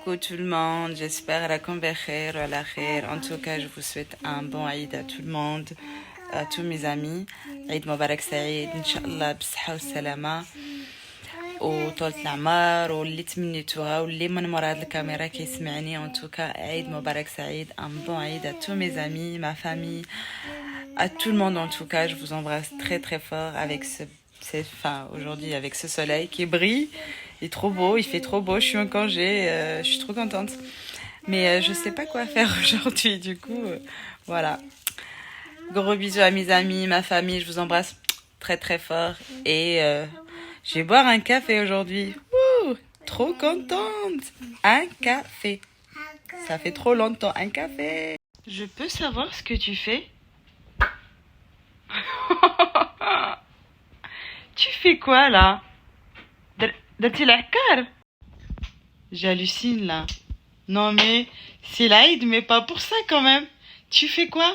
coucou tout le monde, j'espère rakom bekhair wa ala khair. En tout cas, je vous souhaite un bon Eid à tout le monde, à tous mes amis. Eid Mubarak Saïd, Inch'Allah, b'sahha wa salama. وطولة العمر واللي تمنيتوها واللي من مورا هاد الكاميرا كيسمعني. En tout cas, Eid Mubarak Saïd, un bon Eid à tous mes amis, ma famille, à tout le monde. En tout cas, je vous embrasse très très fort avec aujourd'hui avec ce soleil qui brille. Il est trop beau, il fait trop beau, je suis en congé, je suis trop contente. Mais je sais pas quoi faire aujourd'hui, du coup, voilà. Gros bisous à mes amis, ma famille, je vous embrasse très très fort. Et je vais boire un café aujourd'hui. Ouh, trop contente. Un café. Ça fait trop longtemps, un café. Je peux savoir ce que tu fais? Tu fais quoi là? Darti l'akar? J'hallucine là. Non mais c'est l'Aïd, mais pas pour ça quand même. Tu fais quoi?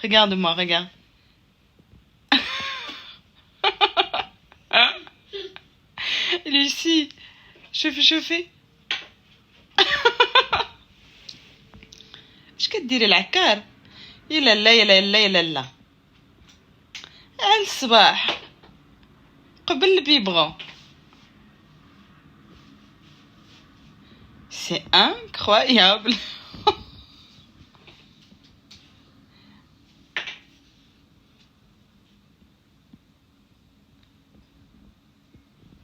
Regarde-moi, regarde. Lucie, شوفي اش كديري العكار؟ يلا لا يلا لا يلا لا على الصباح قبل البيبغون. C'est incroyable.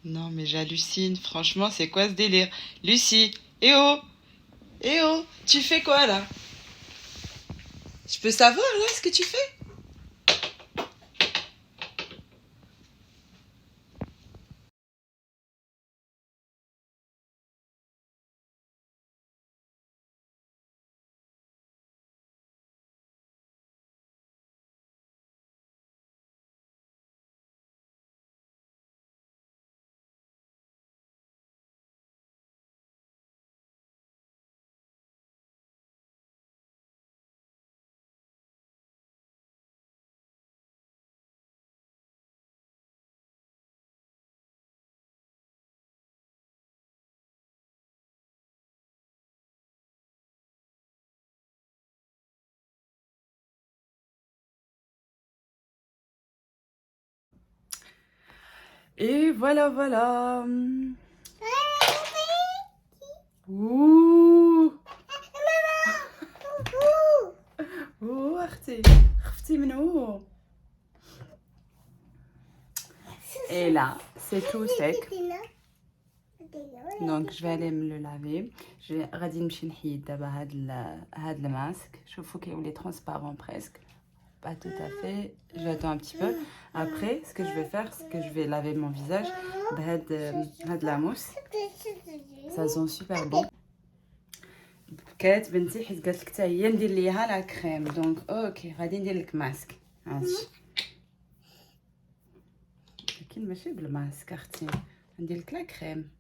Non mais j'hallucine, franchement c'est quoi ce délire? Lucie, eh oh, tu fais quoi là? Je peux savoir là ce que tu fais? Et voilà, voilà. Ouh. Ouh, اختي خفتي من où? Et là, c'est tout sec. Donc je vais aller me le laver. Je vais غادي نمشي نحيد دابا هاد الماسك. شوفوا كيولي transparent presque. Pas tout à fait. J'attends un petit peu. Après, ce que je vais faire, c'est que je vais laver mon visage بهاد la mousse. Ça sent super bon. بكات بنتي حيت قالت لك حتى هي ندير ليها لا كريم. دونك اوكي غادي ندير لك ماسك. هادشي. لكن ماشي بالماسك اختي. ندير لك لا كريم.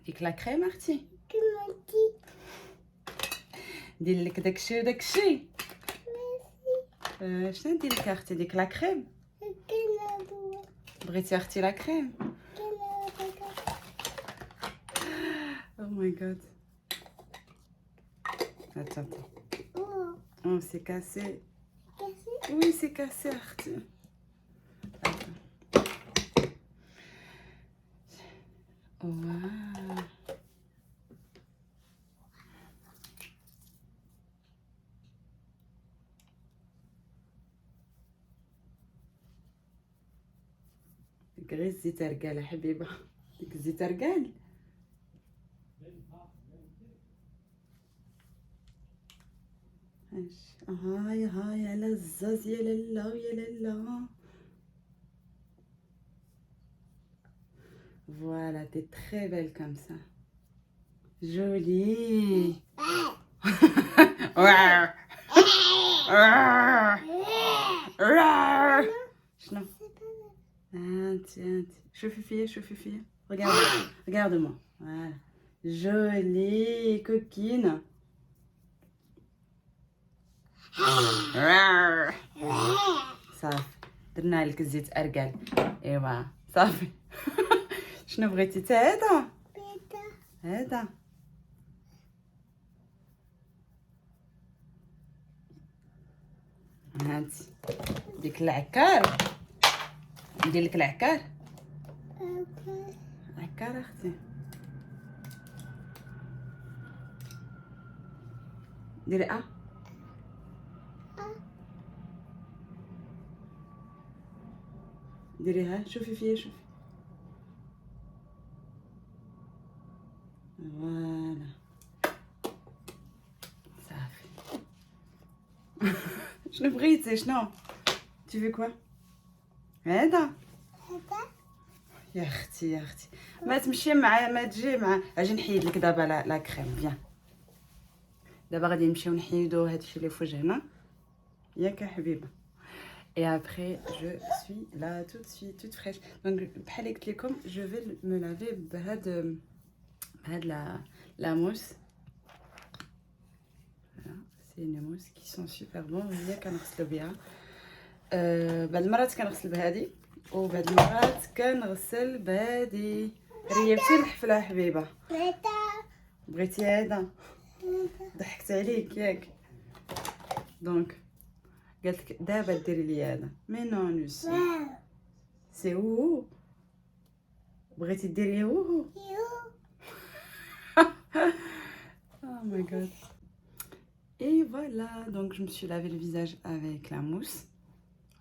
ديك لا كريم اختي. ندير لك داكشي وداكشي. شنو ندير لك اختي ديك لا كريم؟ بغيتي اختي لا كريم؟ او ماي جاد. Attends. Oh, c'est cassé. Oui, c'est cassé, Arthur. Attends. Oh, wow. غير الزيت رقال يا حبيبه. ديك الزيت رقال. هاي على الزاز يا لالا ويا لالا. Voilà, t'es très belle comme ça. Jolie. شنو؟ انت شوفي فيا. Regarde-moi. Voilà. Jolie coquine. صافي درنا لك الزيت ارقال. ايوا صافي. شنو بغيتي تا هذا؟ هذا هانتي ديك العكار ندير لك العكار عكار اختي ديري ديريها شوفي فيا شوفي فوالا صافي شنو بغيتي شنو tu veux quoi هذا يا اختي يا اختي ما تمشي مع ما تجي مع اجي نحيد لك دابا لا كريم فيان دابا غادي نمشيو نحيدو هادشي اللي في وجهنا ياك حبيبه. Et après, je suis là tout de suite, toute fraîche. Donc, je vais me laver la mousse. Voilà, c'est une mousse qui sent super bon. هي كنغسلو بها. بعض المرات كنغسل بهادي وبعض المرات كنغسل بهادي. ريبتي الحفله حبيبه. بغيتي هذا؟ ضحكت عليك ياك. دونك قالت لك دابا ديري لي هذا مي نو لوسي سي هو بغيتي ديري هو oh my god. Et voilà, donc je me suis lavé le visage avec la mousse.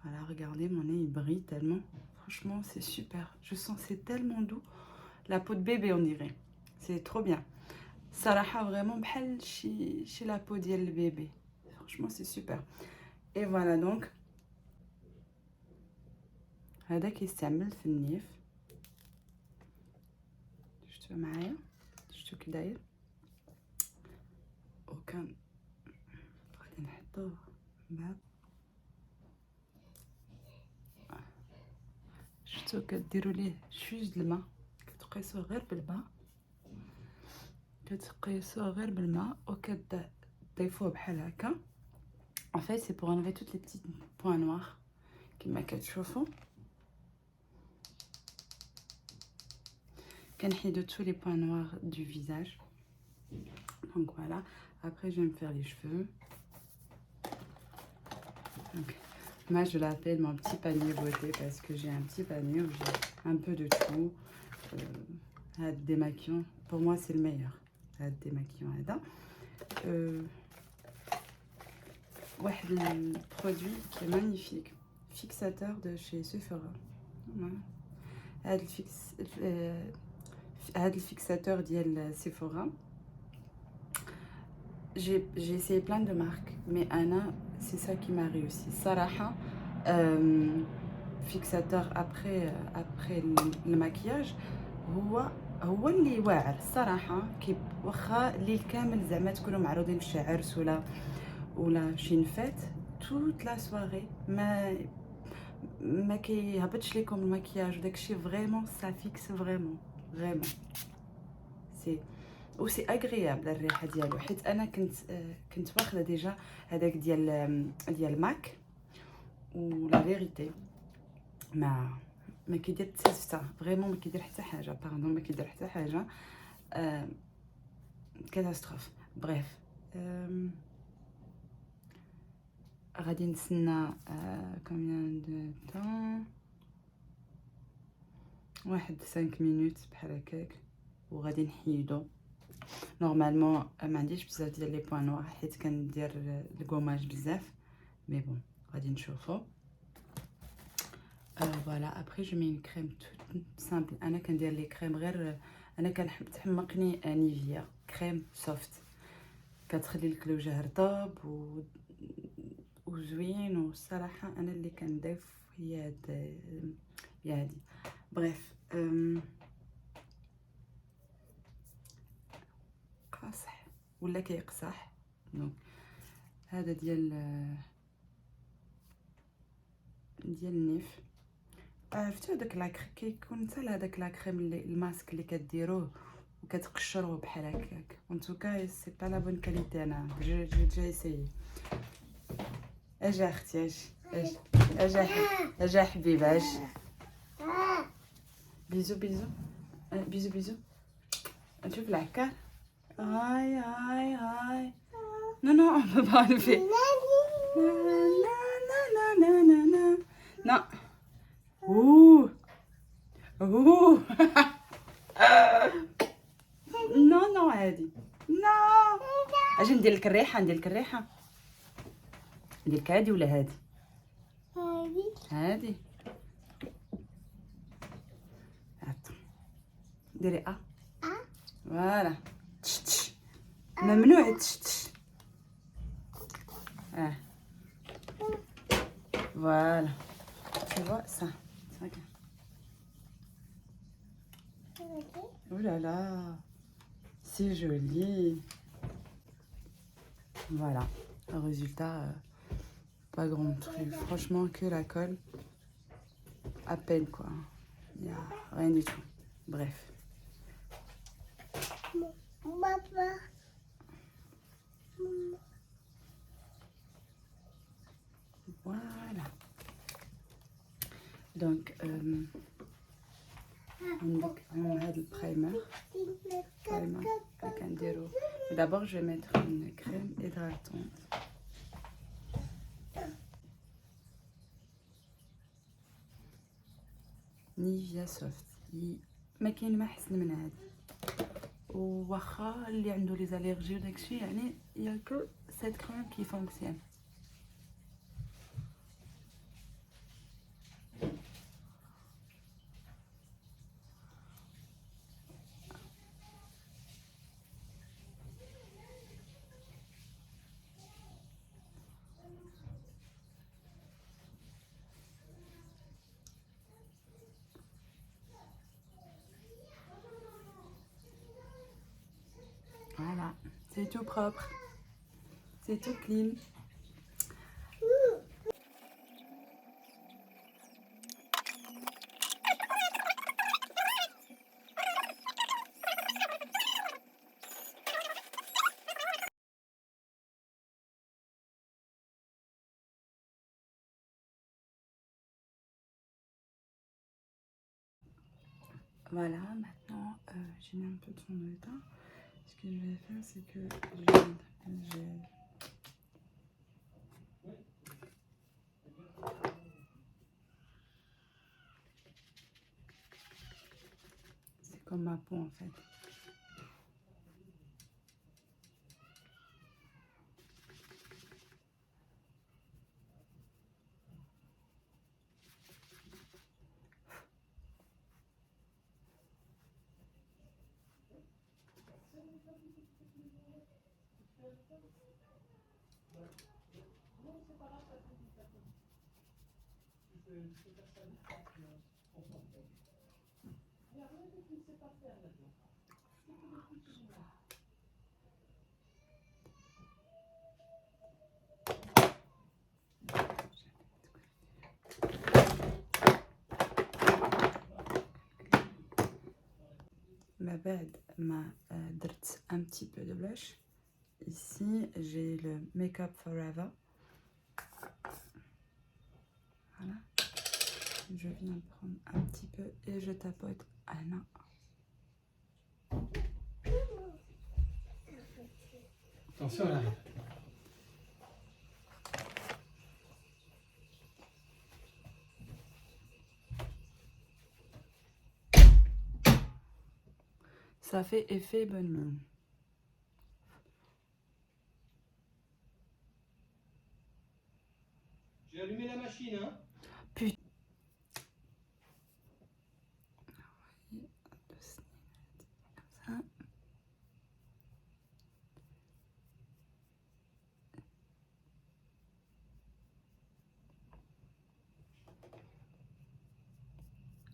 Voilà, regardez, mon nez il brille tellement. Franchement, c'est super. Je sens c'est tellement doux. La peau de bébé on dirait. C'est trop bien. صراحة vraiment بحال شي la peau ديال البيبي. Franchement, c'est super. Et voilà donc هذا كيستعمل في النيف. شفتوا معايا شفتوا كي داير وكان غادي نحطوه بعد. شفتوا كديروا ليه شويج د الماء كتقيسوه غير بالماء وكتضيفوه بحال هكا. En fait, c'est pour enlever toutes les petits points noirs qui كتشوفوا. كنحيدو tous les points noirs du visage. Donc voilà. Après, je vais me faire les cheveux. Donc, moi, je l'appelle mon petit panier beauté parce que j'ai un petit panier où j'ai un peu de tout. Démaquillant. Pour moi, c'est le meilleur. Démaquillant. واحد البرودوي qui est magnifique, fixateur de chez Sephora. هذا الفيكساتور ديال Sephora. J'ai essayé plein de marques, mais Anna, c'est ça qui m'a réussi. صراحة fixateur après le maquillage هو اللي واعر الصراحة. واخا الليل كامل زعما تكونوا معروضين في شي عرس ولا شي نفات toute la soirée ما كيهبطش لكم المكياج وداكشي فريمون ça fixe vraiment سي و سي اغريابل الريحه ديالو. حيت انا كنت واخده ديجا هذاك ديال ماك ولا فيريتي ما كيدير حتى زفته فريمون ما كيدير حتى حاجه باردون ما كيدير حتى حاجه كاتاستروف. بريف غادي نتسنى كومبيان دو طون واحد 5 مينوت بحال هكاك وغادي نحيدو. نورمالمون ما عنديش بزاف ديال لي بوين نوار حيت كندير الكوماج بزاف مي بون غادي نشوفو. فوالا ابري جو مي كريم توت سامبل. انا كندير لي كريم غير انا تحمقني نيفيا كريم سوفت كتخلي لك الوجه رطب وزوين. والصراحه انا اللي كنضيف هي هادي. بريف قاصح ولا كيقصح. دونك هذا ديال النيف. عرفتوا داك لاكريم كيكون حتى هذاك لاكريم اللي الماسك اللي كديروه وكتقشروه بحال هكاك. انتوكا سي با لا بون كاليتي. انا جا ايسايي. اجا اختي اجا حبيبه اجي. بيزو بيزو بيزو بيزو نشوف العكار. هاي هاي هاي. Non, non, on peut pas enlever. Non. Ouh. Ouh. Non, non, عادي. Non. اجي ندير لك الريحه، ندير لك الريحه. ندير لك هادي ولا هادي؟ هادي. هاتو. ديري فوالا. تش. ممنوع تش. Voilà. Tu vois ça. Regarde. Oh là là. C'est joli. Voilà. Le résultat, pas grand truc. Franchement, que la colle. À peine quoi. Il n'y a rien du tout. Bref. Voilà. Donc, on a le primer. D'abord, je vais mettre une crème hydratante. نيفيا سوفت. ما كاين ما احسن من هذا. وواخا اللي عنده لي زاليرجي وداكشي يعني ياكل سيت كريم كي فونكسيون. Voilà, c'est tout propre, c'est tout clean. Voilà, maintenant j'ai mis un peu de fond de teint. Ce que je vais faire, c'est que c'est comme ma peau en fait. Ma بعد ما درت un petit peu de blush. Ici j'ai le Make Up Forever. Voilà. Je viens prendre un petit peu et je tapote à la main. Attention là. Ça fait effet bonne mine. J'ai allumé la machine, hein. Putain.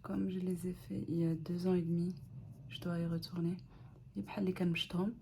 Comme je les ai fait il y a 2 ans et demi, je dois y retourner. يبحال اللي كنمشطهم.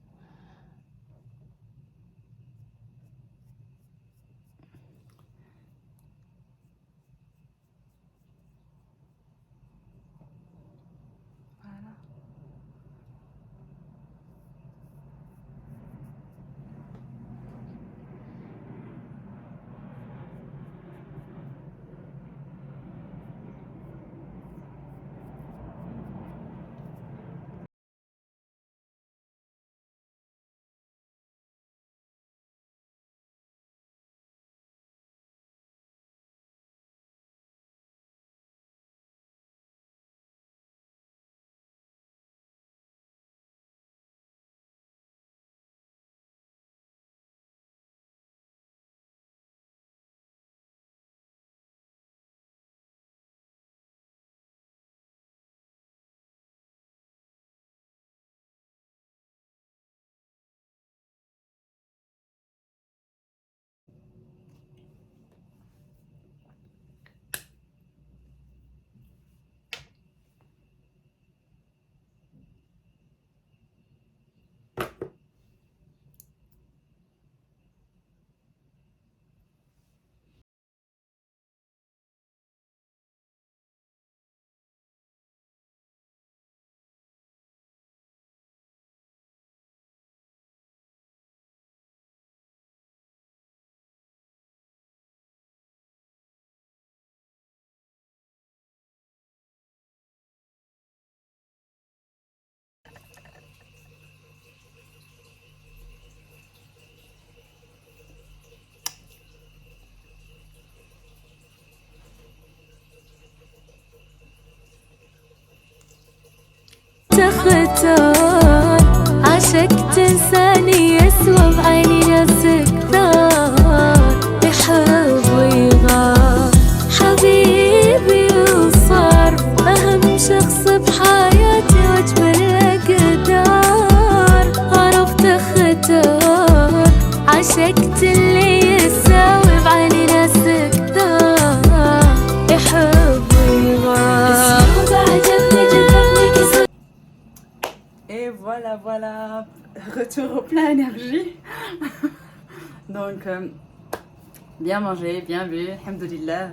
تختار عشق تنساني يسوى بعيني ناس كثار يحب ويغار حبيبي وصار أهم شخص بحياتي واجمل الأقدار عرفت اختار عشقت اللي يساوي بعيني ناس كثار يحب ويغار Et voilà, retour au plein énergie. Donc, bien mangé, bien bu, alhamdoulilah.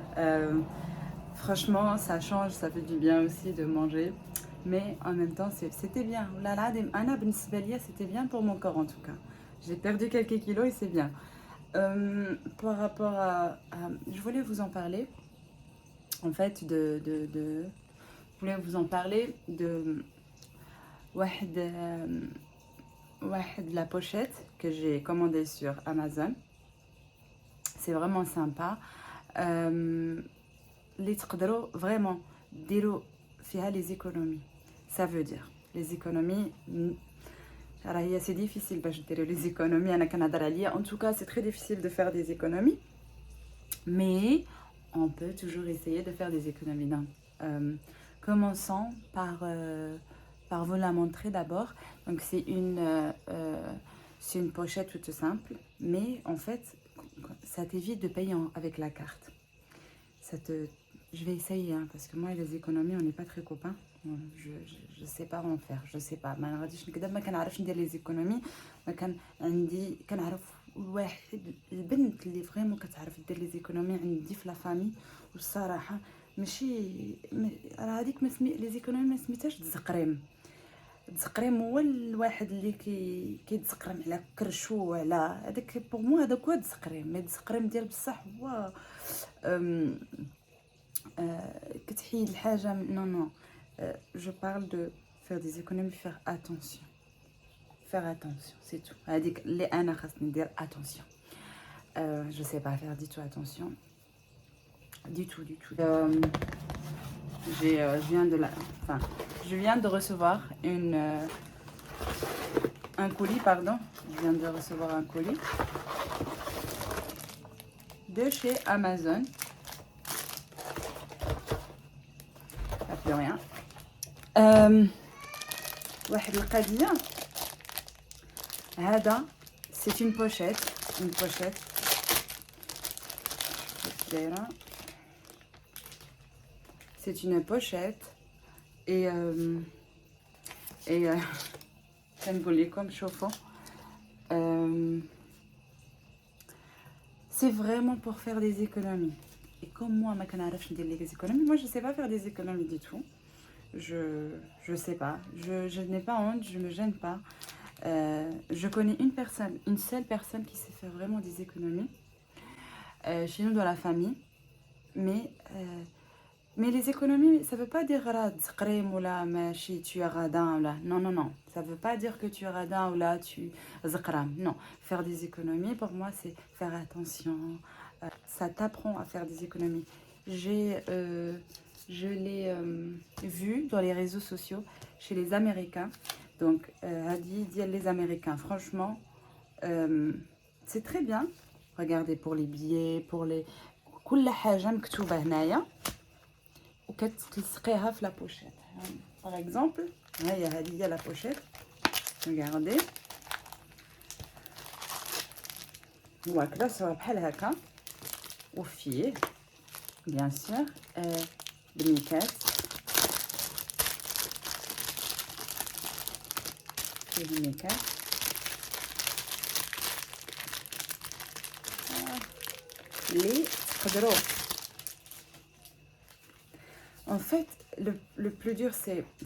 Franchement, ça change, ça fait du bien aussi de manger. Mais en même temps, c'était bien. C'était bien pour mon corps en tout cas. J'ai perdu quelques kilos et c'est bien. Par rapport je voulais vous en parler. En fait, je voulais vous en parler de la pochette que j'ai commandée sur Amazon. C'est vraiment sympa. Les تقدروا vraiment ديروا فيها les économies. Ça veut dire les économies. C'est difficile باش ديروا les économies. أنا كنهضر عليا. En tout cas, c'est très difficile de faire des économies. Mais on peut toujours essayer de faire des économies. Donc, commençons par vous la montrer d'abord. Donc c'est une pochette toute simple, mais en fait ça t'évite de payer avec la carte. Je vais essayer hein, parce que moi et les économies on n'est pas très copains. Je sais pas en faire, je sais pas. ما غاديش نكذب ما كنعرفش ندير les économies. ما كان عندي كنعرف واحد البنت اللي فريمون كتعرف دير les économies عندي في لا فامي والصراحه ماشي راه هذيك les économies ما سميتهاش تزقريم هو الواحد اللي كيتزقرم على كرشو وعلى هذاك بوغ مو هذاك هو تزقريم مي تزقريم ديال بصح هو كتحيد الحاجه نو جو بارل دو فير دي زيكونومي فير اتونسيون سي تو هذيك اللي انا خاصني ندير اتونسيون جو سي با فير دي تو اتونسيون du tout je viens de recevoir un colis, pardon. Je viens de recevoir un colis de chez Amazon. Ça plus rien. واحد القضية. هذا c'est une pochette. C'est une pochette et comme chauffant. C'est vraiment pour faire des économies. Et comme moi, les économies, moi je sais pas faire des économies du tout. Je sais pas. Je n'ai pas honte, je me gêne pas. Je connais une seule personne qui sait faire vraiment des économies chez nous dans la famille. Mais les économies, ça veut pas dire tu es radin ou là. Non. Ça veut pas dire que tu es radin ou là tu zqram. Non. Faire des économies, pour moi, c'est faire attention. Ça t'apprend à faire des économies. Je l'ai vu dans les réseaux sociaux chez les Américains. Donc, les Américains, franchement, c'est très bien. Regardez pour les billets, pour les... كل حاجة مكتوبة هنايا وكتلصقيها في لا بوشيت. Par exemple, هذه هي لا بوشيت. Regardez. هو هكذا سوا بحال هكا وفيه بيان سور بالميكات. فيه الميكات. اللي تقدروا. En fait, le plus dur,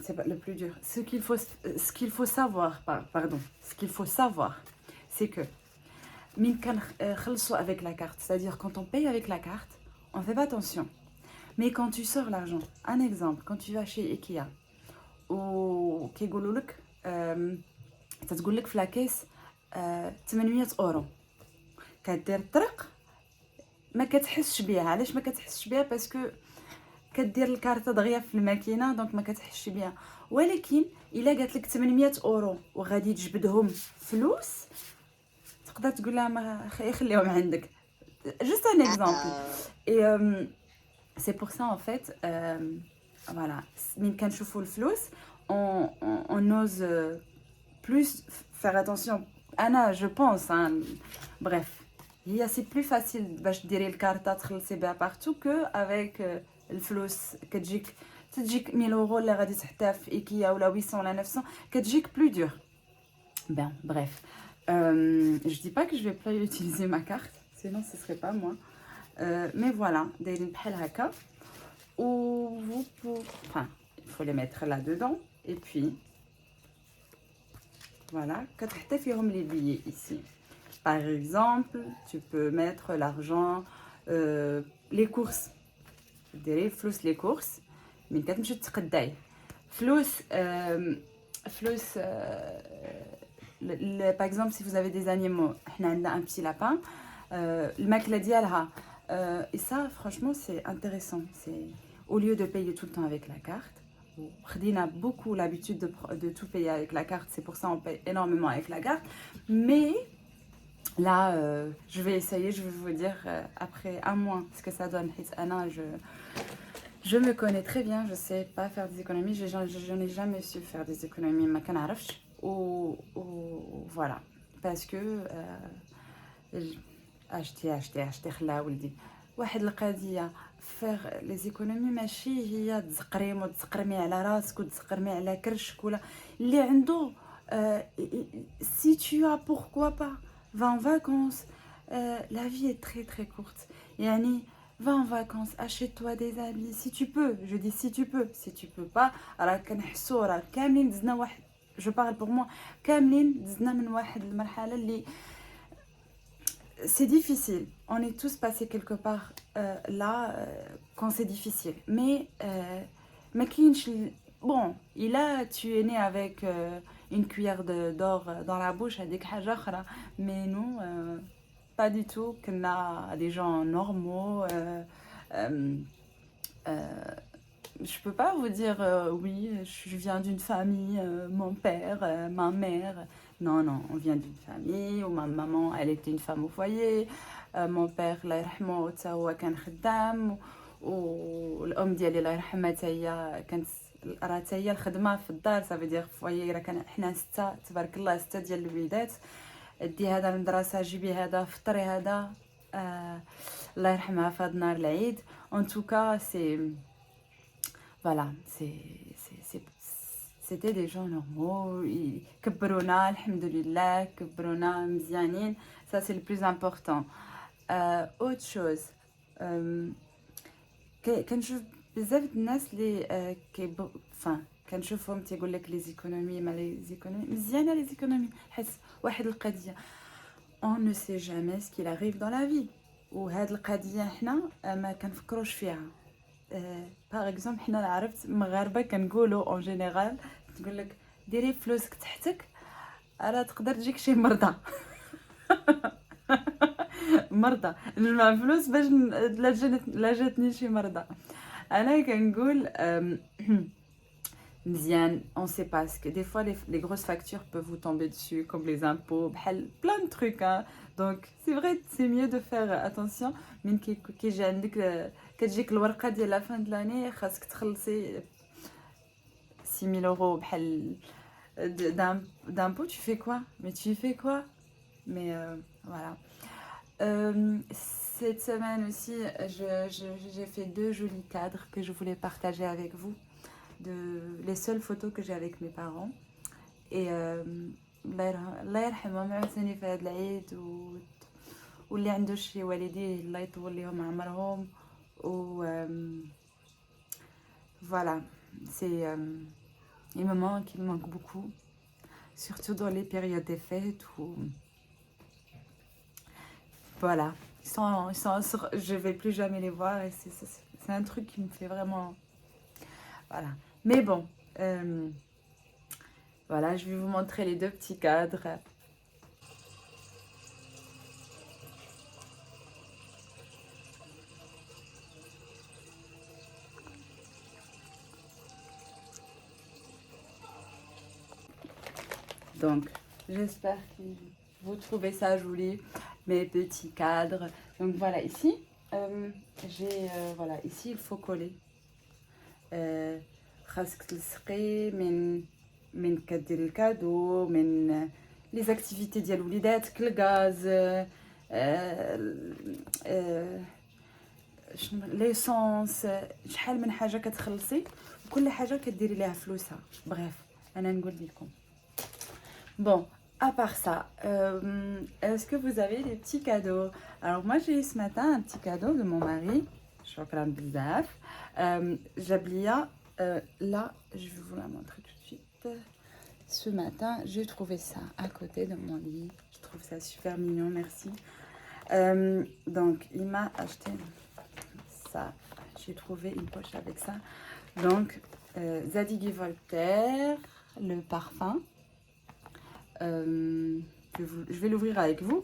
c'est pas le plus dur. Ce qu'il faut savoir, c'est que avec la carte, c'est-à-dire quand on paye avec la carte, on fait pas attention. Mais quand tu sors l'argent, un exemple, quand tu vas chez Ikea, ou كيقولوا لك تتقول لك في لاكيس 800 اورو كدير الطرق ما كتحسش بها. علاش ما كتحسش بها؟ باسكو كدير الكارطه دغيا في الماكينه دونك ما كتحسش بها. ولكن الا قالت لك 800 اورو وغادي تجبدهم فلوس تقدر تقول لها ما خليهم عندك. جوست ان اكزامبل. اي سي بور سا ان فيت فوالا من كنشوفوا الفلوس on ose plus faire attention. انا جو بونس بريف هي سي بلو فاسيل باش ديري الكارطه تخلصي بها بارتو كو افيك الفلوس تجيك 1000 اورو اللي غادي تحطها في ايكيا ولا 800 ولا 900 كتجيك بلو دور. Ben, bref. Je dis pas que je vais pas utiliser ma carte, sinon ce serait pas moi. Mais voilà, des bhel haka. Ou vous pour... Enfin, il faut les mettre là-dedans. Et puis, voilà, كتحطي les billets ici. Par exemple, tu peux mettre l'argent, les courses. ديري فلوس les courses. من كتمشي تقداي. فلوس par exemple si vous avez des animaux احنا عندنا un petit lapin الماكله ديالها et ça franchement c'est intéressant, c'est au lieu de payer tout le temps avec la carte. خدينا beaucoup l'habitude de tout payer avec la carte, c'est pour ça on paye énormément avec la carte. Mais là je vais essayer, je vais vous dire après un mois ce que ça donne. Je me connais très bien, je sais pas faire des économies, je n'ai jamais su faire des économies, ما كنعرفش. ou voilà, parce que acheter خلا ولدي واحد القضيه faire les économies ماشي هي تزقريم وتزقرمي على راسك وتزقرمي على كرشك ولا اللي عنده. si tu as pourquoi pas va en vacances, la vie est très très courte. يعني va en vacances, achète-toi des habits si tu peux, je dis si tu peux pas راه كنحسوا راه كاملين دزنا واحد. Je parle pour moi. كاملين دزنا من واحد المرحلة اللي c'est difficile. On est tous passés quelque part là quand c'est difficile. Mais ما كاينش bon, tu es né avec une cuillère d'or dans la bouche هذيك حاجة أخرى. Mais nous pas du tout. كنا des gens normaux. Je peux pas vous dire oui, je viens d'une famille, mon père, ma mère. Non, on vient d'une famille où ma maman, elle était une femme au foyer. Mon père, الله يرحمه تا هو كان خدام. والأم ديالي الله يرحمها تا هي كانت راه تا هي الخدمة في الدار. ça veut dire foyer راه كان حنا 6 تبارك الله 6 ديال الوليدات. دي هذا المدرسة جيبي هذا فطري هذا. الله يرحمها في هذا النهار العيد. En tout cas, voilà, c'était des gens normaux. كبرونا الحمد لله, كبرونا مزيانين. Ça c'est le plus important. Autre chose, كنشوف بزاف الناس اللي كنشوفهم تيقول لك لي زيكونومي ما لي زيكونومي مزيانه. لي زيكونومي حيت واحد القضيه on ne sait jamais ce qu'il arrive dans la vie. وهاد القضيه حنا ما كنفكروش فيها. باغ اكزومبل حنا عرفت مغاربه كنقولوا اون جينيرال تقول لك ديري فلوسك تحتك راه تقدر تجيك شي مرضى. مرضى نجمع فلوس باش لا جاتني شي مرضى. انا كنقول مزيان on sait pas ce que des fois les grosses factures peuvent vous tomber dessus comme les impôts بحال plein de trucs hein. Donc c'est vrai c'est mieux de faire attention. من كيجي عندك كتجيك الورقه ديال لا فان د لاني خاصك تخلصي 6000 euros بحال d'impôt. Tu fais quoi mais voilà. Cette semaine aussi j'ai fait 2 jolis cadres que je voulais partager avec vous, les seules photos que j'ai avec mes parents. Et الله يرحمهم عاوتاني في هذا العيد واللي عنده شي والديه الله يطول لهم عمرهم. و voilà, c'est un moment qui me manque beaucoup, surtout dans les périodes des fêtes où voilà, je vais plus jamais les voir et c'est un truc qui me fait vraiment voilà. Mais bon, voilà, je vais vous montrer les 2 petits cadres. Donc, j'espère que vous trouvez ça joli, mes petits cadres. Donc voilà, ici, voilà, ici il faut coller. خاصك تلصقي من كديري الكادو من لي زاكتيفيتي ديال وليداتك الغاز شنو ليسونس شحال من حاجه كتخلصي وكل حاجه كديري ليها فلوسها بغيف انا نقول لكم. Bon, à part ça, est-ce que vous avez des petits cadeaux? Alors moi j'ai eu ce matin un petit cadeau de mon mari. Shukran bzaf. Jablia, là je vais vous la montrer tout de suite. Ce matin j'ai trouvé ça à côté de mon lit. Je trouve ça super mignon, merci. Donc il m'a acheté ça. J'ai trouvé une poche avec ça. Donc Zadig & Voltaire, le parfum. Je vais l'ouvrir avec vous.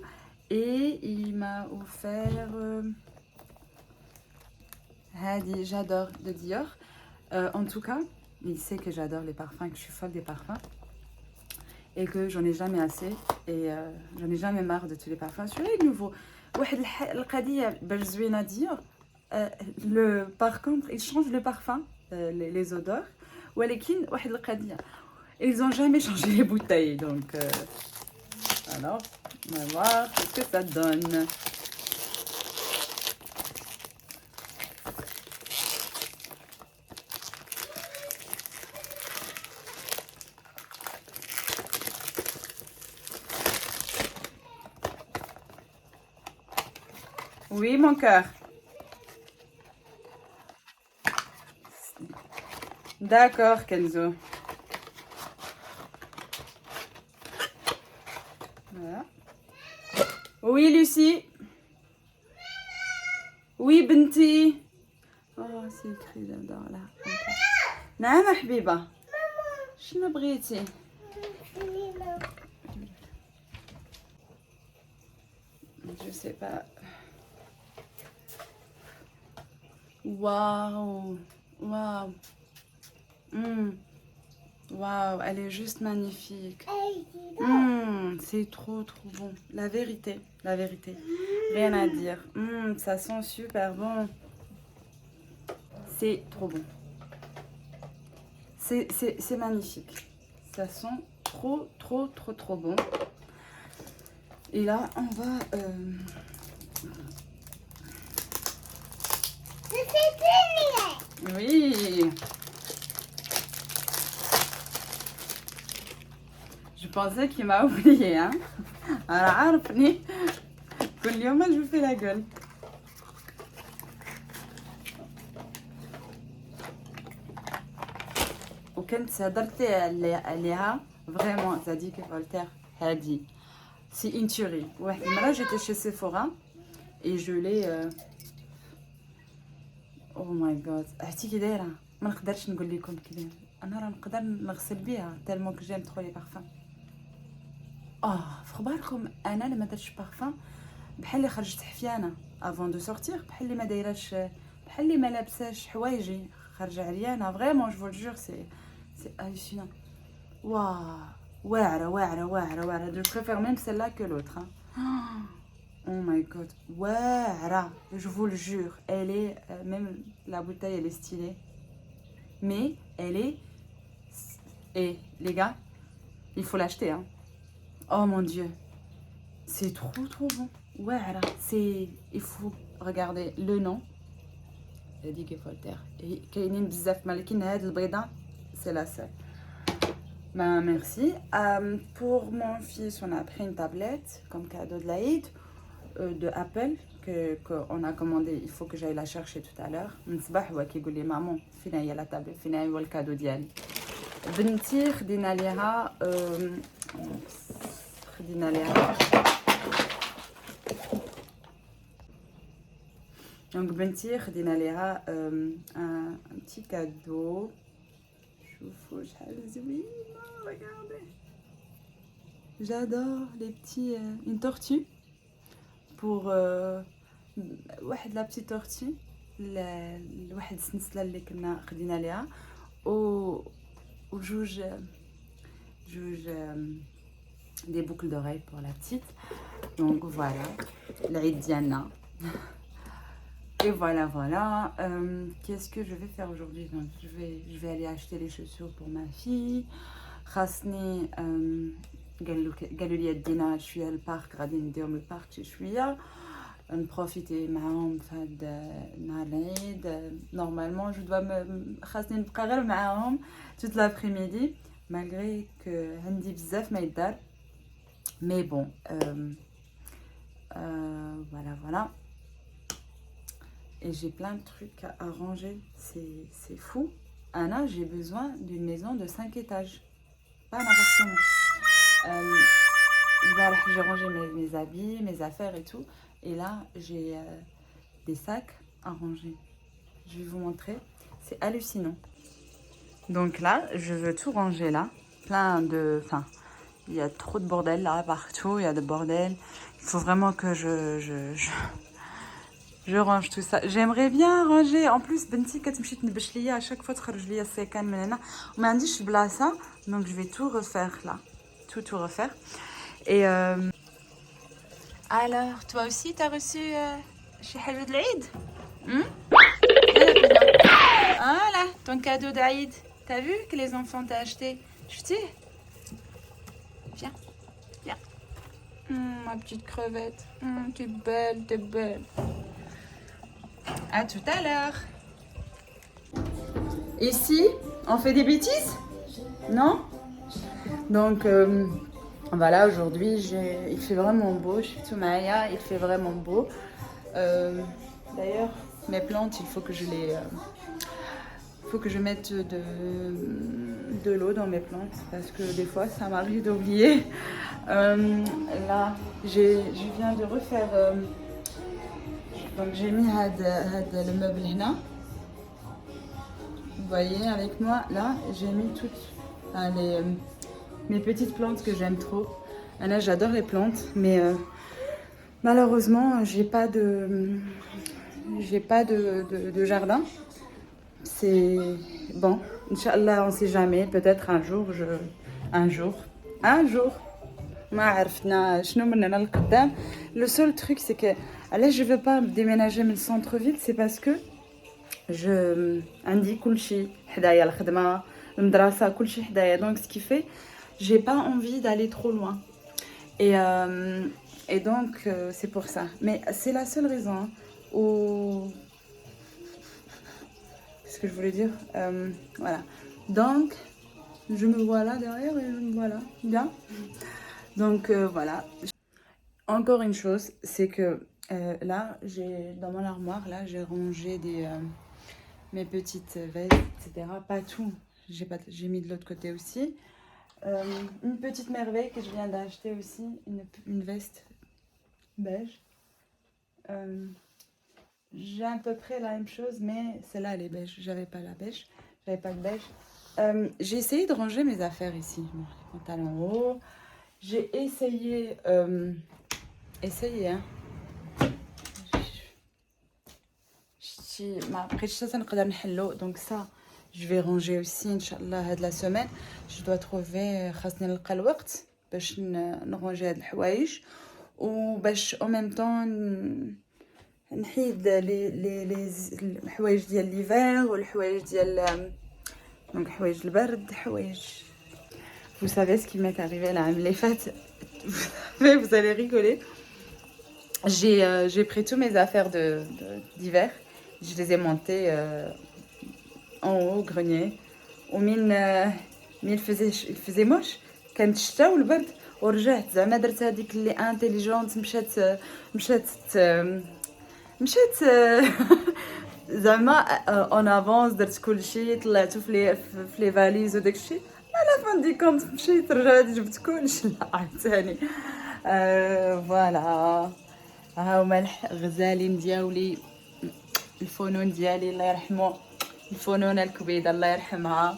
Et il m'a offert Hadi, j'adore de Dior. En tout cas, il sait que j'adore les parfums, que je suis folle des parfums. Et que j'en ai jamais assez. Et j'en ai jamais marre de tous les parfums. Celui-là est nouveau. Par contre, il change le parfum, les odeurs. Ils n'ont jamais changé les bouteilles. Donc, alors, on va voir ce que ça donne. Oui, mon cœur. D'accord, Kenzo. Voilà. Oui, Lucie. Oui, Benti. Oh, c'est écrit j'adore là. نعم حبيبة. شنو بغيتي؟ Je sais pas. Waouh. Waouh. Waouh, elle est juste magnifique. C'est trop bon. La vérité. Rien à dire. Ça sent super bon. C'est trop bon. C'est magnifique. Ça sent trop bon. Et là, on va... Oui. Je pensais qu'il m'a oublié, hein. Alors, عارفني كل يوم je fais la gueule. وكنت هدرتي عليها vraiment Zadig & Voltaire هادي. C'est une tuerie. واحد المرة j'étais chez Sephora et je l'ai او ماي جاد عرفتي كي دايره ما نقدرش نقول لكم كي انا راه نقدر نغسل بها تالمون كو جيم ترو لي بارفان. في خباركم انا لما درتش بارفان بحال اللي خرجت حفيانه افون دو سورتير بحال اللي ما دايراش بحال اللي ما لابساش حوايجي خارجه عريانه فريمون جو جور سي hallucinant. واعره je préfère même celle-là que l'autre hein. Oh my god, واعره, je vous le jure, elle est même la bouteille elle est stylée, mais elle est et les gars, il faut l'acheter hein. Oh mon dieu, c'est trop bon. واعره, c'est il faut regarder le nom Zadig & Voltaire et كاينين بزاف مالكين هاد البيضه c'est la seule. Ben merci. Pour mon fils, on a pris une tablette comme cadeau de l'Aïd de Apple qu'on a commandé. Il faut que j'aille la chercher tout à l'heure. M'sbah wa kيقول لي maman فين هي la tablette فين هو الكادو ديالي. بنتي خدينا ليها donc بنتي خدينا ليها un petit cadeau. Regardez, j'adore les petits une tortue pour la petite tortue واحد السنسله اللي كنا خدينا ليها وجوج des boucles d'oreilles pour la petite. Donc voilà, l'Aïd Diana. Et voilà, voilà. Qu'est-ce que je vais faire aujourd'hui? Je vais aller acheter les chaussures pour ma fille. خاصني قالوا لي دينا شويه البارك غادي نديهم البارك شي شويه نبروفيتي معاهم في هذا نهار العيد. نورمالمون جو دوا خاصني نبقى غير معاهم توت لابريميدي مالغري كو عندي بزاف ما يدار مي بون voilà voilà. Et j'ai plein de trucs à ranger, c'est fou. Anna, j'ai besoin d'une maison de 5 étages, pas un appartement. J'ai rangé mes habits, mes affaires et tout. Et là, j'ai des sacs à ranger. Je vais vous montrer, c'est hallucinant. Donc là, je veux tout ranger là. Plein de... Enfin, il y a trop de bordel là, partout, il y a de bordel. Il faut vraiment que je range tout ça. J'aimerais bien ranger. En plus, Benti كتمشي تنبش ليا à chaque fois تخرج ليا السيكان من هنا وما عنديش بلاصة. Donc je vais tout refaire là. Tout refaire. Et alors, toi aussi t'as reçu chez حاجة de l'Aïd? Voilà, ton cadeau d'Aïd. T'as vu que les enfants t'ont acheté? Chuté. Viens, viens. Ma petite crevette. T'es belle, t'es belle. À tout à l'heure. Ici, on fait des bêtises? Non? Donc, voilà, aujourd'hui, il fait vraiment beau. Je suis Toumaya, il fait vraiment beau. D'ailleurs, mes plantes, il faut que je les... faut que je mette de l'eau dans mes plantes parce que des fois, ça m'arrive d'oublier. Là, je viens de refaire... Donc j'ai mis le meuble là. Vous voyez avec moi là, j'ai mis toutes mes petites plantes que j'aime trop. Là j'adore les plantes, mais malheureusement j'ai pas de jardin. C'est bon, Inch'Allah, on sait jamais. Peut-être un jour. ما عرفنا شنو من هنا لقدام. Le seul truc c'est que là je veux pas déménager من centre-ville, c'est parce que عندي كل شيء حدايا الخدمة المدرسة كل شيء حدايا. Donc ce qui fait j'ai pas envie d'aller trop loin. Et donc c'est pour ça. Mais c'est la seule raison hein, où qu'est-ce que je voulais dire voilà. Donc je me vois là derrière et je me vois là. Bien. Donc voilà. Encore une chose, c'est que là, dans mon armoire, là, j'ai rangé mes petites vestes, etc. Pas tout. J'ai mis de l'autre côté aussi. Une petite merveille que je viens d'acheter aussi, une veste beige. J'ai à peu près la même chose, mais celle-là, elle est beige. J'avais pas la beige. J'avais pas de beige. J'ai essayé de ranger mes affaires ici. Bon, les pantalons hauts. J'ai essayé, hein. Donc ça, je vais ranger aussi, Inch'Allah, la semaine. Je dois trouver خاصني نلقى الوقت باش نرونجي هاد الحوايج وباش en même temps نحيد الحوايج ديال ليفير والحوايج ديال donc حوايج البرد حوايج. Vous savez ce qui m'est arrivé là, les fêtes, vous allez rigoler. J'ai pris tous mes affaires d'hiver, je les ai montées en haut au grenier. il faisait moche. كانت الشتاء والبرد ورجعت زعما درت هذيك اللي انتيليجونت مشات زعما اون افونس درت كلشي طلعتو في لي فاليز وداكشي. على فان دي كونت مشيت رجعت جبت كلشي عاوتاني. فوالا ها هما الغزالين ديالي الفنون ديالي الله يرحمه الفنونة الكبيدة الله يرحمها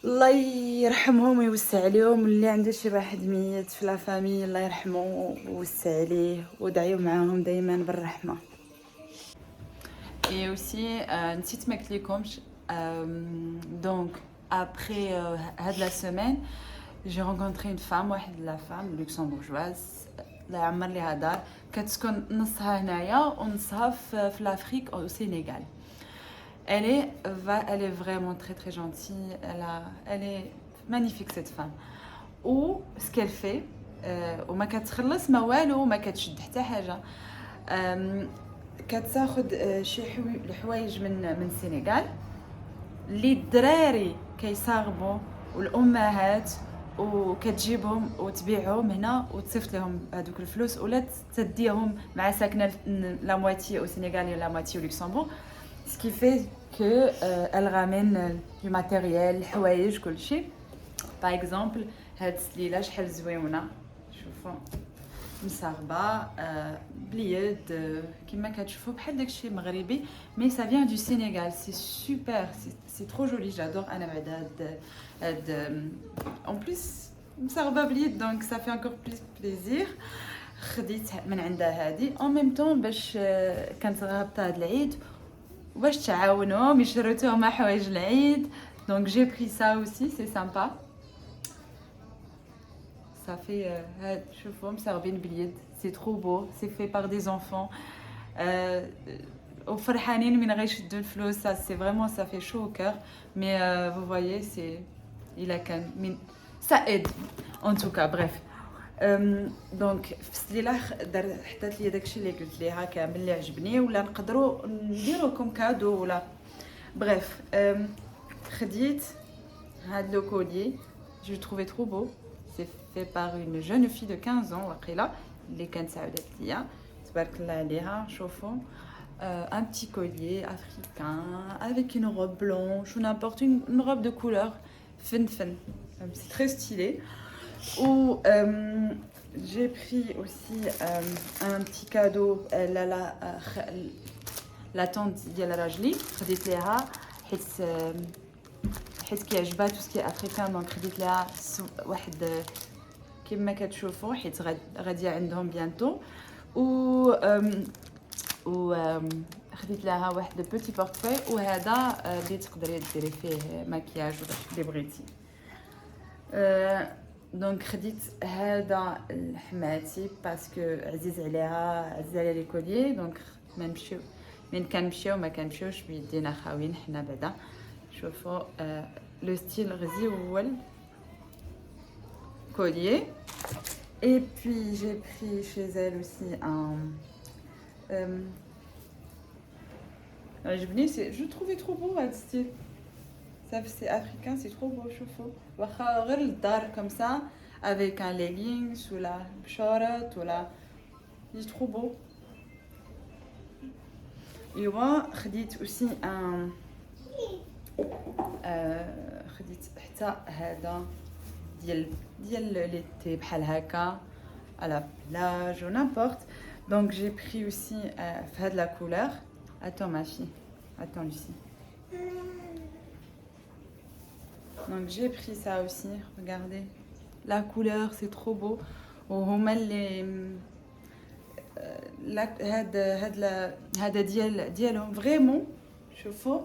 الله يرحمهم ويوسع عليهم. اللي عنده شي واحد ميت في لا فامي الله يرحمه ويوسع عليه ودعيو معاهم دائما بالرحمه. Et aussi نسيت ما قلت لكمش donc après هاد la semaine j'ai rencontré une femme, واحد la femme luxembourgeoise لا يعمر ليها دار كتسكن نصها هنايا ونصها في l'Afrique au Sénégal. Elle est vraiment très très gentille, elle est magnifique cette femme. Ou ce qu'elle fait وما كتخلص ما والو ما كتشد حتى حاجه كتاخد شي الحوايج من السنغال اللي الدراري كيصاغبوا والامهات وكتجيبهم وتبيعهم هنا وتصيفط لهم هذوك الفلوس ولا تديهم مع ساكنه لا مواتي au Sénégal et la moitié au Luxembourg, ce qui fait que elle ramène du matériel الحوايج كل شيء. par exemple هاد السليله شحال زويونه شوفوا مصاغبه بليد كما كتشوفوا بحال داكشي مغربي mais ça vient du Sénégal, c'est super, c'est trop joli, j'adore انا بعدا هاد en plus مصاغبه بليد donc ça fait encore plus plaisir. خديت من عندها هادي en même temps باش كانت غابطه هاد العيد باش تعاونهم يشريوها مع حوايج العيد, donc j'ai pris ça aussi, c'est sympa. Ça fait شوفوا مصاغبين بليد, c'est trop beau, c'est fait par des enfants وفرحانين من غيشدوا الفلوس, ça c'est vraiment ça fait chaud au cœur, mais vous voyez c'est il a كان من ça aide en tout cas. bref دونك في السليله حطيت لي داكشي اللي قلت ليها كامل اللي عجبني ولا نقدروا نديرو كوم كادو ولا bref. خديت هاد لو كولي, je le trouvais trop beau, c'est fait par une jeune fille de 15 ans وقيله اللي كانت ساعدت ليا تبارك الله عليها. شوفوا un petit collier africain avec une robe blanche ou n'importe une robe de couleur fin, c'est très stylé. Ou j'ai pris aussi un petit cadeau la tante ديال راجلي خديت ليها حيت كيعجبها tout ce qui est africain, donc خديت لها واحد كما كتشوفوا حيت غاديه عندهم بيانتو. و خديت لها واحد بوتي بورتفوي وهذا اللي تقدري ديري فيه ماكياج ولا اللي بغيتي. دونك خديت هذا لحماتي باسكو عزيز عليها لي كوليي, دونك ما نمشيو من كنمشيو ما كنمشيوش بيدينا خاويين حنا بعدا. شوفوا لو ستيل غزيول collier. Et puis j'ai pris chez elle aussi un je trouvais trop beau ce style, ça c'est africain, c'est trop beau. شوفوا واخا غير للدار comme ça avec un leggings ou la بشورت ولا c'est trop beau. ايوا خديت aussi un خديت حتى هذا ديال l'été بحال هكا à la plage ou n'importe. Donc j'ai pris aussi de la couleur. Attends ma fille, attends Lucie. Donc j'ai pris ça aussi, regardez. La couleur c'est trop beau. وهما اللي هذا ديالهم فريمون. شوفوا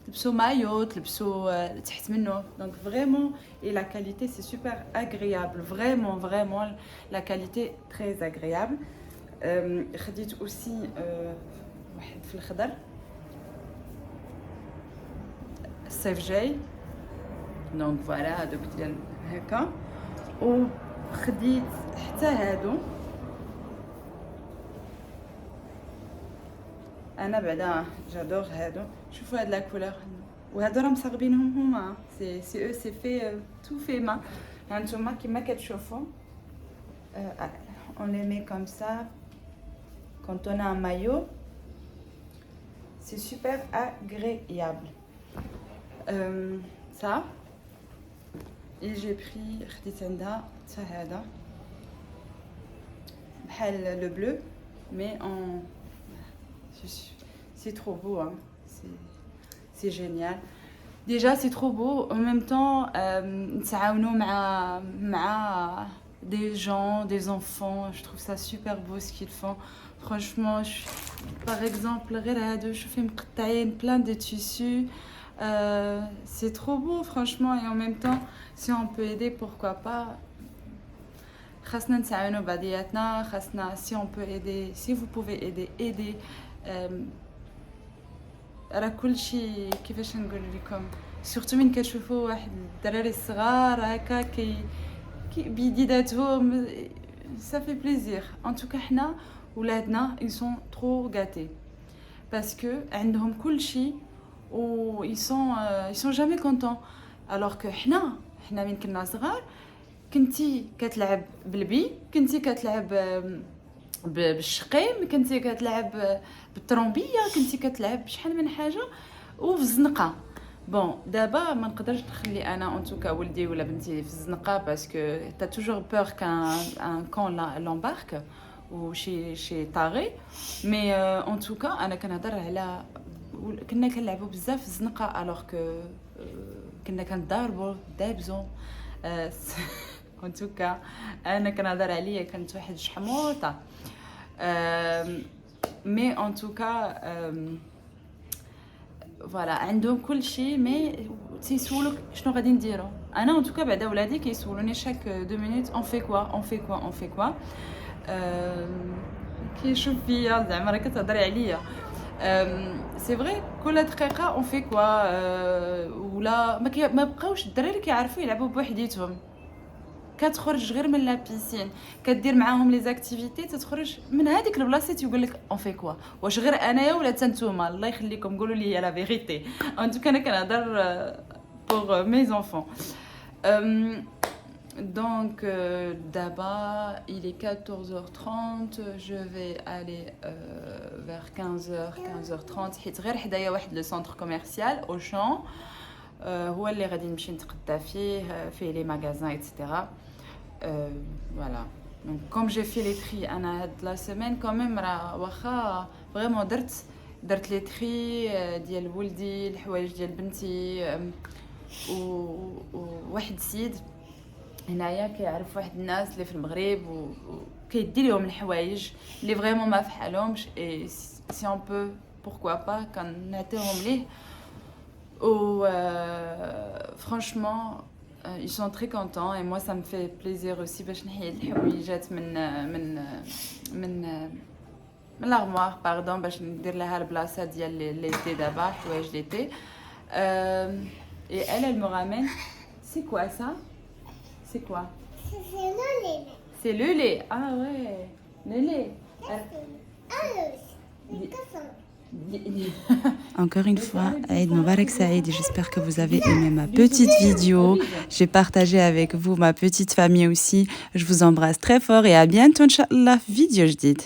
تلبسوا مايو تلبسوا تحت منه, donc vraiment et la qualité c'est super agréable, vraiment la qualité très agréable. خديت aussi واحد في الخضر الصيف جاي, donc voilà هادوك ديال هكا. وخديت حتى هادو انا بعدا جادور هادو. شوفوا هاد لا كولور وهادو راه مصاغبينهم هما, سي او سي في تو في ما. هانتوما كيما كتشوفوا on les met comme ça quand on a un maillot, c'est super agréable. Ça et j'ai pris خديت عندها حتى هذا بحال le bleu mais en c'est trop beau, hein. C'est génial. Déjà c'est trop beau, en même temps نتعاونوا مع des gens, des enfants, je trouve ça super beau ce qu'ils font. Franchement, par exemple غير هادو شوفي مقطعين plein de tissus C'est trop beau, franchement, et en même temps, si on peut aider, pourquoi pas. خاصنا نتعاونوا بعضياتنا, خاصنا, si on peut aider, si vous pouvez aider, aider. راه كلشي كيفاش نقول لكم, سورتو من كتشوفوا واحد الدراري الصغار هكا بيديداتهم, ça fait plaisir. En tout cas, حنا ولادنا ils sont trop gâtés parce que عندهم كلشي و ils sont jamais contents, alors que حنا من كنا صغار كنتي كتلعب بالبي, كنتي كتلعب بالشقيم, كنتي كتلعب بالترومبيه, كنتي كتلعب بشحال من حاجه وفي الزنقه. بون دابا ما نقدرش نخلي انا انتوكا ولدي ولا بنتي في الزنقه باسكو تا توجور بور كان كون لامبارك وشي طاغي. مي انتوكا انا كنهضر على كنا كنلعبوا بزاف في الزنقه, الوغ كو كنا كنضاربوا دابزون. انتوكا انا كنهضر عليا كانت واحد شحموطه. مي انتوكا فوالا عندهم كل شيء, مي تيسولوك شنو غادي نديرو. انا انتوكا بعدا ولادي كيسولوني شاك 2 مينوت اون في كوا اون في كوا اون في كوا. كيشوف فيا زعما راه كتهضري عليا. سي فري كل دقيقه اون في كوا, ولا ما بقاوش الدراري كيعرفوا يلعبوا بوحديتهم. كتخرج غير من لا بيسين, كدير معاهم لي زاكتيفيتي, تتخرج من هذيك البلاصه تيقول لك اون في كوا. واش غير انايا ولا حتى نتوما؟ الله يخليكم قولوا لي لا فيغيتي. ان تو انا كنهضر بور مي زونفون. Donc d'abord il est 14h30, je vais aller vers 15h30 حيت غير حدايا واحد لو سونتر كوميرسيال Auchan, هو اللي غادي نمشي نتغدى فيه لي ماغازان ايتترا. voilà. Donc comme j'ai fait les tri انا هاد لا سيمين quand même راه واخا فريمون درت لي تري ديال ولدي, الحوايج ديال بنتي, وواحد السيد هنايا كيعرف واحد الناس اللي في المغرب وكيدي لهم الحوايج اللي فريمون ما فحالهمش, اي سي اون بو pourquoi pas كنعطيهم ليه. و franchement ils sont très contents et moi ça me fait plaisir aussi باش نحيد الحويجات من لارموار باردون باش ندير لها البلاصه ديال ليتي دابا, حوايج ليتي. Et elle me ramène. C'est quoi ça? C'est quoi? C'est le lait. C'est le lait. Ah ouais, le lait. Encore une fois, Eid Mubarak Saïd, j'espère que vous avez aimé ma petite vidéo. J'ai partagé avec vous ma petite famille aussi. Je vous embrasse très fort et à bientôt, Inch'Allah, vidéo jdid.